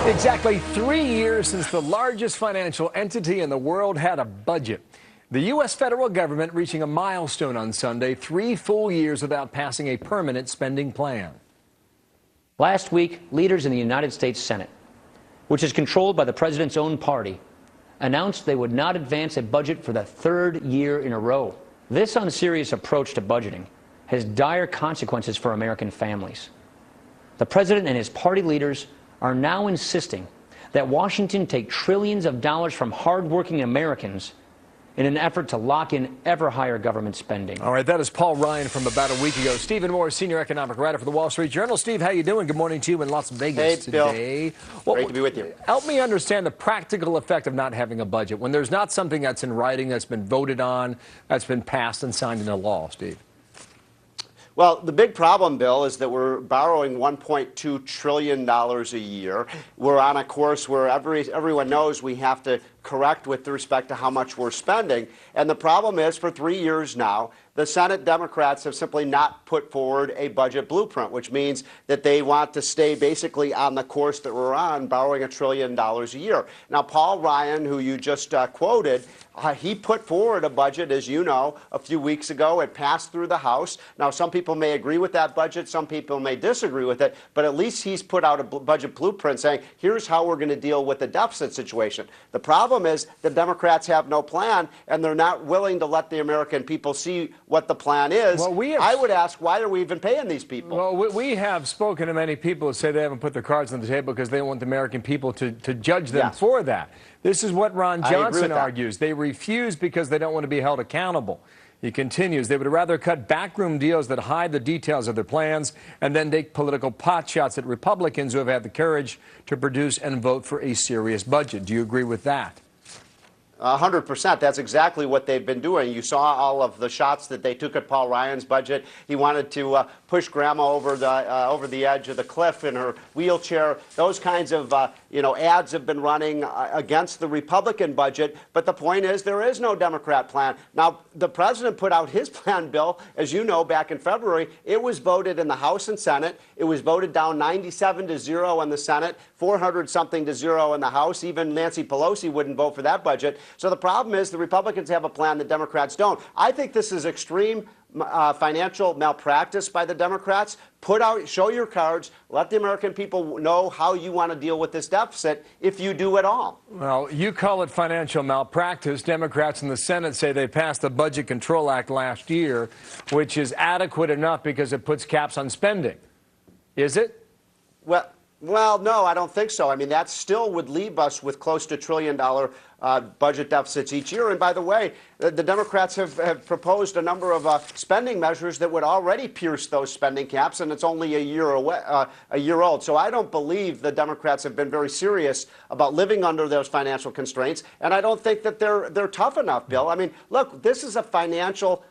Exactly 3 years since the largest financial entity in the world had a budget. The U.S. federal government reaching a milestone on Sunday, 3 full years without passing a permanent spending plan. Last week, leaders in the United States Senate, which is controlled by the president's own party, announced they would not advance a budget for the 3rd year in a row. This unserious approach to budgeting has dire consequences for American families. The president and his party leaders are now insisting that Washington take trillions of dollars from hardworking Americans in an effort to lock in ever higher government spending. All right, that is Paul Ryan from about a week ago. Stephen Moore, senior economic writer for the Wall Street Journal. Steve, how you doing? Good morning to you in Las Vegas today. Bill. Well, great to be with you. Help me understand the practical effect of not having a budget when there's not something that's in writing, that's been voted on, that's been passed and signed into law, Steve. Well, the big problem, Bill, is that we're borrowing $1.2 trillion a year. We're on a course where everyone knows we have to correct with respect to how much we're spending. And the problem is, for 3 years now, the Senate Democrats have simply not put forward a budget blueprint, which means that they want to stay basically on the course that we're on, borrowing $1 trillion a year. Now, Paul Ryan, who you just quoted, he put forward a budget, as you know, a few weeks ago. It passed through the House. Now, some people may agree with that budget. Some people may disagree with it. But at least he's put out a budget blueprint saying, here's how we're going to deal with the deficit situation. The problem is the Democrats have no plan, and they're not willing to let the American people see what the plan is. Well, I would ask, why are we even paying these people? Well, we have spoken to many people who say they haven't put their cards on the table because they want the American people to judge them for that. This is what Ron Johnson argues. They refuse because they don't want to be held accountable. He continues, they would rather cut backroom deals that hide the details of their plans and then take political potshots at Republicans who have had the courage to produce and vote for a serious budget. Do you agree with that? 100%. That's exactly what they've been doing. You saw all of the shots that they took at Paul Ryan's budget. He wanted to push Grandma over the edge of the cliff in her wheelchair. Those kinds of ads have been running against the Republican budget. But the point is, there is no Democrat plan. Now, the president put out his plan, Bill, as you know, back in February. It was voted in the House and Senate. It was voted down 97-0 in the Senate, 400-something to 0 in the House. Even Nancy Pelosi wouldn't vote for that budget. So the problem is the Republicans have a plan that Democrats don't. I think this is extreme financial malpractice by the Democrats. Show your cards, let the American people know how you want to deal with this deficit if you do it all. Well, you call it financial malpractice. Democrats in the Senate say they passed the Budget Control Act last year, which is adequate enough because it puts caps on spending. Is it? Well, no, I don't think so. I mean, that still would leave us with close to $1 trillion budget deficits each year. And by the way, the Democrats have proposed a number of spending measures that would already pierce those spending caps, and it's only a year old. So I don't believe the Democrats have been very serious about living under those financial constraints, and I don't think that they're tough enough, Bill. I mean, look, this is a financial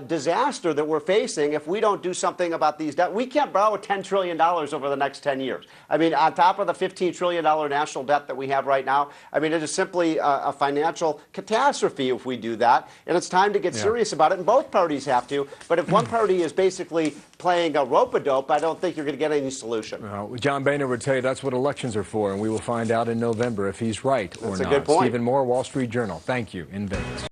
disaster that we're facing if we don't do something about these debt. We can't borrow $10 trillion over the next 10 years. I mean, on top of the $15 trillion national debt that we have right now, I mean, it is simply a financial catastrophe if we do that. And it's time to get serious about it, and both parties have to. But if one party is basically playing a rope-a-dope, I don't think you're going to get any solution. John Boehner would tell you that's what elections are for, and we will find out in November if he's right or not. That's a good point. Stephen Moore, Wall Street Journal. Thank you in Vegas.